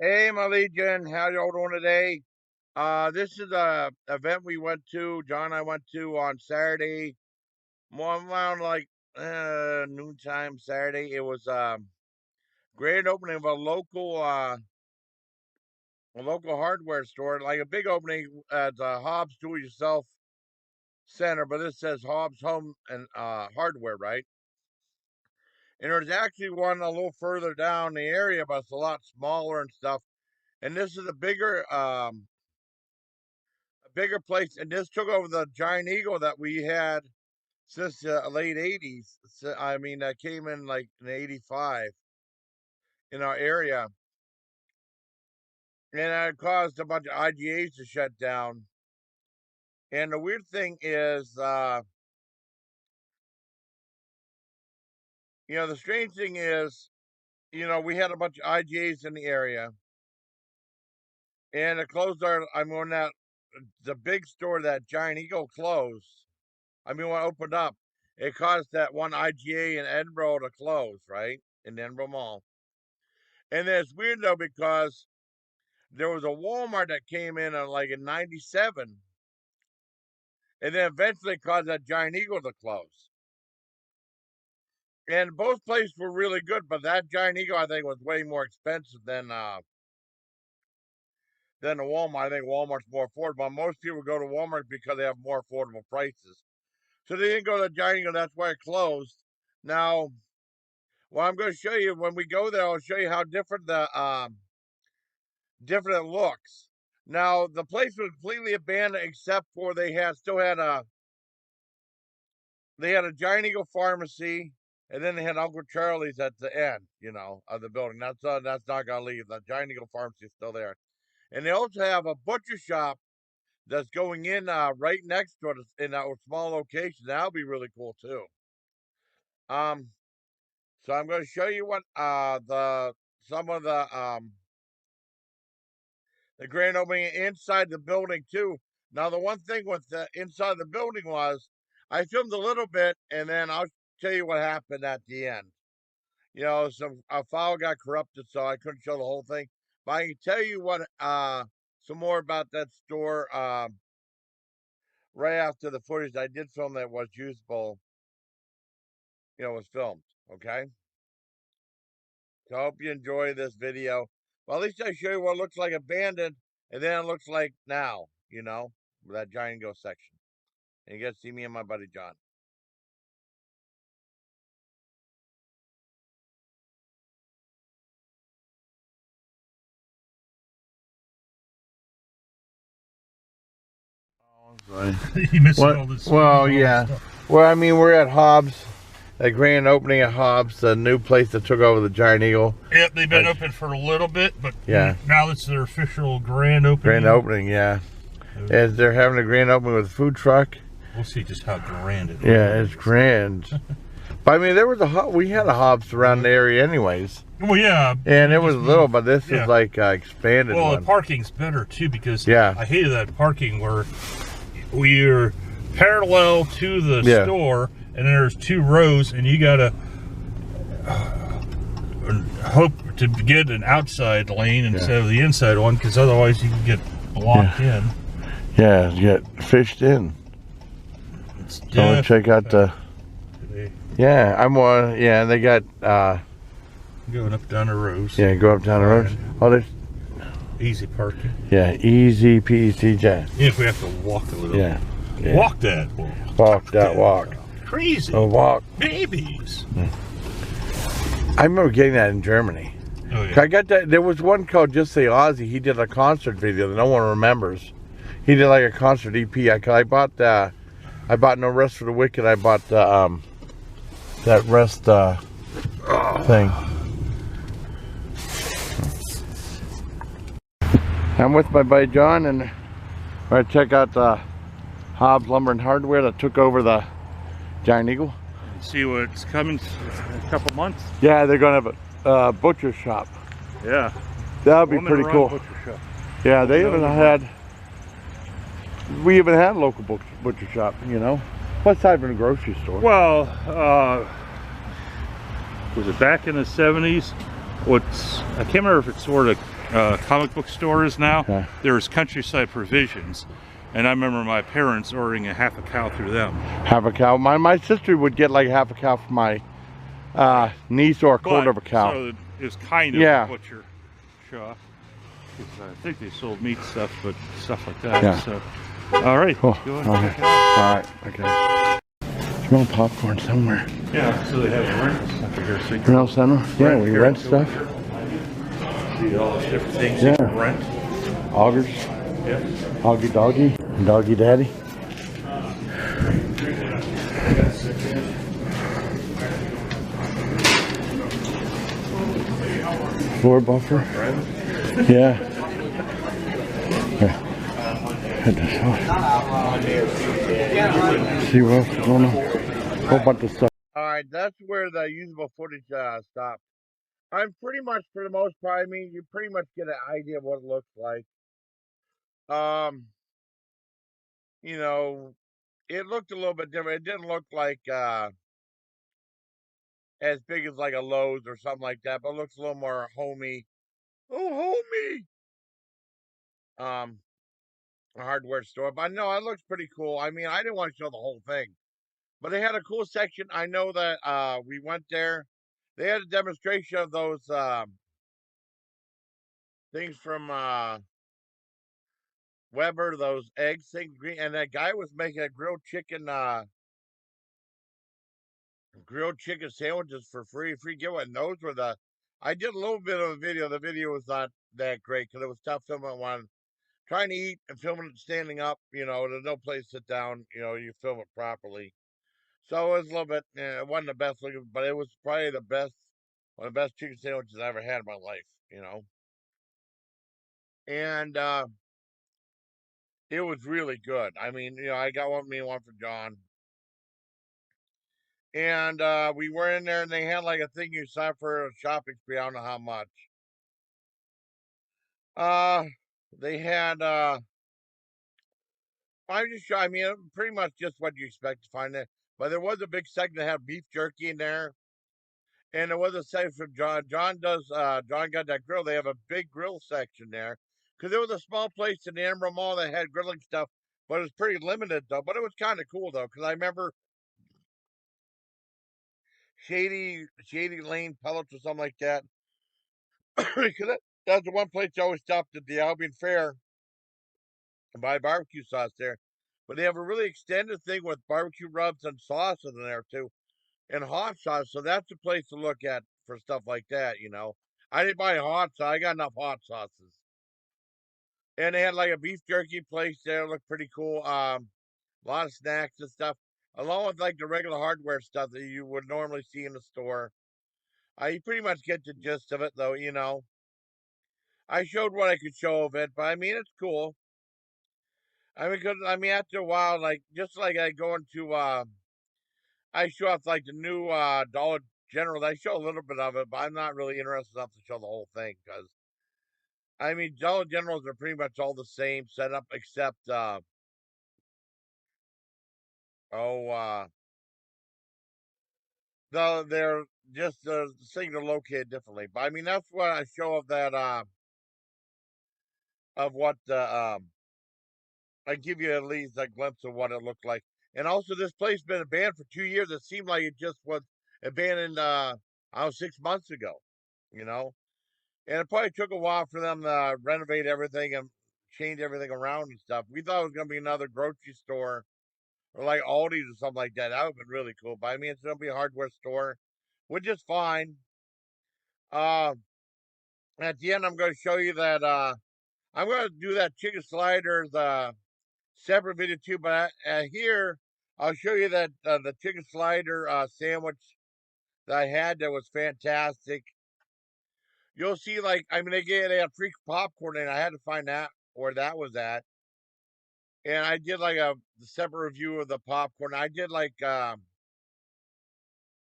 Hey, my Legion, how y'all doing today? This is a event we went to. John and I went to on Saturday, more around like noontime Saturday. It was grand opening of a local hardware store, like a big opening at Hobbs Do It Yourself Center, but this says Hobbs Home and Hardware, right? And there's actually one a little further down the area, but it's a lot smaller and stuff. And this is a bigger place, and this took over the Giant Eagle that we had since the late '80s. So, I mean, that came in like in '85 in our area, and it caused a bunch of IGAs to shut down. And the weird thing is, the strange thing is, we had a bunch of IGAs in the area, and it closed our. I mean, when that the big store that Giant Eagle closed. I mean, when it opened up, it caused that one IGA in Edinburgh to close, right? In the Edinburgh Mall. And then it's weird though because there was a Walmart that came in like in '97, and then eventually caused that Giant Eagle to close. And both places were really good, but that Giant Eagle I think was way more expensive than the Walmart. I think Walmart's more affordable. Most people go to Walmart because they have more affordable prices. So they didn't go to the Giant Eagle. That's why it closed. Now, well, I'm going to show you when we go there. I'll show you how different it looks. Now the place was completely abandoned except for they had a Giant Eagle pharmacy, and then they had Uncle Charlie's at the end, of the building. That's not gonna leave. The Giant Eagle pharmacy is still there, and they also have a butcher shop that's going in right next to it in that small location. That'll be really cool too. Um, so I'm going to show you what the some of the grand opening inside the building too. Now, the one thing with the inside the building was I filmed a little bit, and then I'll tell you what happened at the end. Some a file got corrupted, so I couldn't show the whole thing. But I can tell you what some more about that store right after the footage I did film that was usable. Was filmed. Okay, so I hope you enjoy this video. Well, at least I show you what looks like abandoned, and then it looks like now. With that Giant Go section. And you get to see me and my buddy John. Oh, I'm sorry. You missed What? all this. Well, yeah. Well, I mean, we're at Hobbs, the grand opening at Hobbs, the new place that took over the Giant Eagle. Yep, they've been open for a little bit, but yeah, now it's their official grand opening. Grand opening, yeah. As they're having a grand opening with a food truck. We'll see just how grand it is. Yeah, it's grand. But I mean, we had a Hobbs around the area anyways. Well, yeah. And it was little, but this is like expanded. Well, one. the parking's better too because yeah, I hated that parking where we're parallel to the store, and there's two rows, and you gotta hope to get an outside lane instead of the inside one, because otherwise you can get blocked in. Yeah, you get fished in. So check out the. Yeah, I'm one. Yeah, they got going up down the roads. Yeah, go up down the roads. Oh, there's easy parking. Yeah, easy peasy jazz. If we have to walk a little. Yeah. Walk that walk. Walk. Crazy. Oh, walk. Babies. I remember getting that in Germany. Oh, yeah. I got that. There was one called Just Say Ozzy. He did a concert video that no one remembers. He did like a concert EP. I bought No Rest for the Wicked. I bought that rest thing. I'm with my buddy John, and we're going to check out the Hobbs Lumber and Hardware that took over the Giant Eagle. See what's coming in a couple months? Yeah, they're going to have a butcher shop. Yeah. That would be pretty cool. Yeah, they haven't had... We haven't had a local butcher shop, What's not even a grocery store? Well, was it back in the 70s? I can't remember if it's where the comic book store is now. Yeah. There's Countryside Provisions, and I remember my parents ordering a half a cow through them. Half a cow. My sister would get like half a cow for my niece or a quarter of a cow. So it was kind of a butcher shop. I think they sold meat stuff, but stuff like that. Yeah. So, all right. Cool. Go All ahead. right. Okay. Smell popcorn somewhere. Yeah. So they have rent stuff here. So you Rental center. Yeah, we rent stuff. See all those different things Yeah. you can rent. Augers. Yeah. Hoggy doggy. Doggy daddy. Floor buffer. Yeah. See what else is going on? Whole bunch of stuff. Alright, that's where the usable footage stopped. I'm pretty much, for the most part, I mean, you pretty much get an idea of what it looks like. You know, it looked a little bit different. It didn't look like as big as like a Lowe's or something like that, but it looks a little more homey. Oh, homey! A hardware store. But no, it looks pretty cool. I mean, I didn't want to show the whole thing, but they had a cool section. I know that we went there. They had a demonstration of those things from Weber, those eggs things, and that guy was making a grilled chicken sandwiches for free giveaway. And those were I did a little bit of a video. The video was not that great because it was tough filming one. Trying to eat and filming it standing up, there's no place to sit down, you film it properly. So it was a little bit, it wasn't the best looking, but it was probably one of the best chicken sandwiches I ever had in my life. And it was really good. I mean, I got me and one for John. And we were in there and they had like a thing you sign for a shopping spree. I don't know how much. They had I mean, pretty much just what you expect to find there. But there was a big section that had beef jerky in there. And there was a section from John. John got that grill. They have a big grill section there. Because there was a small place in the Emerald Mall that had grilling stuff, but it was pretty limited though. But it was kind of cool though, because I remember Shady Lane Pellets or something like that. Because that's the one place I always stopped at the Albion Fair and buy barbecue sauce there. But they have a really extended thing with barbecue rubs and sauces in there too, and hot sauce. So that's a place to look at for stuff like that. I didn't buy hot sauce. I got enough hot sauces. And they had like a beef jerky place there. Looked pretty cool. A lot of snacks and stuff, along with like the regular hardware stuff that you would normally see in the store. You pretty much get the gist of it, though. I showed what I could show of it, but I mean, it's cool. I mean, after a while, like just like I go into, I show off like the new Dollar General. I show a little bit of it, but I'm not really interested enough to show the whole thing because I mean, Dollar Generals are pretty much all the same setup, except oh, they're just the things are located differently. But I mean, that's what I show of that of what I give you at least a glimpse of what it looked like. And also, this place been abandoned for 2 years. It seemed like it just was abandoned. I was 6 months ago. You know, and it probably took a while for them to renovate everything and change everything around and stuff. We thought it was gonna be another grocery store or like Aldi's or something like that. That would have been really cool. But I mean, it's gonna be a hardware store, which is fine. Uh, at the end, I'm going to show you that I'm going to do that chicken sliders separate video too. But here, I'll show you that the chicken slider sandwich that I had that was fantastic. You'll see, like, I mean, they had free popcorn, and I had to find that where that was at. And I did like a separate review of the popcorn. I did like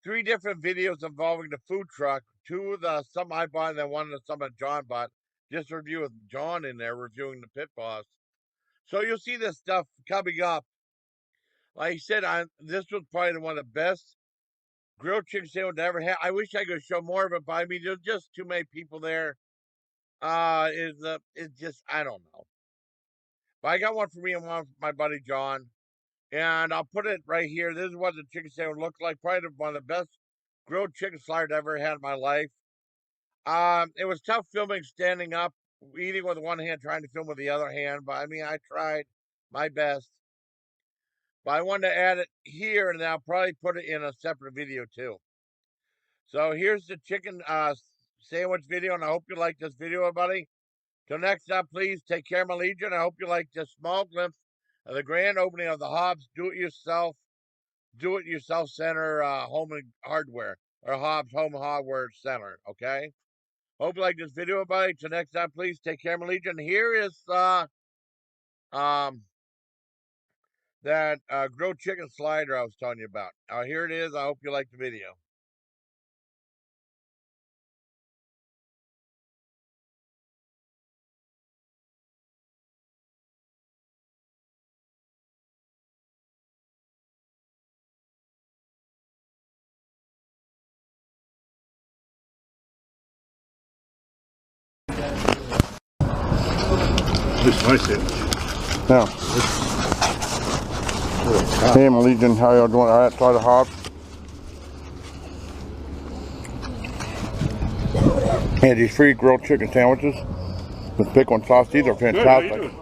3 different videos involving the food truck. Two of the some I bought, and then one of some that John bought. Just a review with John in there reviewing the Pit Boss. So you'll see this stuff coming up. Like I said, this was probably one of the best grilled chicken sandwich I ever had. I wish I could show more of it, but I mean, there's just too many people there. It's just, I don't know. But I got one for me and one for my buddy John. And I'll put it right here. This is what the chicken sandwich looked like. Probably one of the best grilled chicken sliders I ever had in my life. It was tough filming standing up, eating with one hand, trying to film with the other hand. But I mean, I tried my best. But I wanted to add it here, and I'll probably put it in a separate video too. So here's the chicken sandwich video, and I hope you like this video, everybody. Till next time, please take care, my legion. I hope you like this small glimpse of the grand opening of the Hobbs do-it-yourself center home and hardware, or Hobbs Home Hardware Center. Okay. Hope you like this video, everybody. Till next time, please take care, my legion. Here is um that grilled chicken slider I was telling you about. Here it is. I hope you like the video. This is my sandwich. Yeah. Hey, my legion, how y'all doing? Alright, try the Hobb. Yeah, these free grilled chicken sandwiches with pickle and sauce. These are fantastic.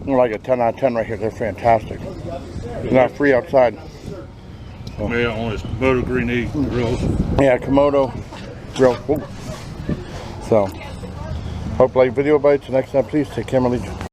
They're like a 10 out of 10 right here. They're fantastic. They're not free outside. So. Yeah, on this Komodo Green grills. Yeah, Komodo grill. Ooh. So, hope you like the video, buddy. Till next time, please take care, my legion.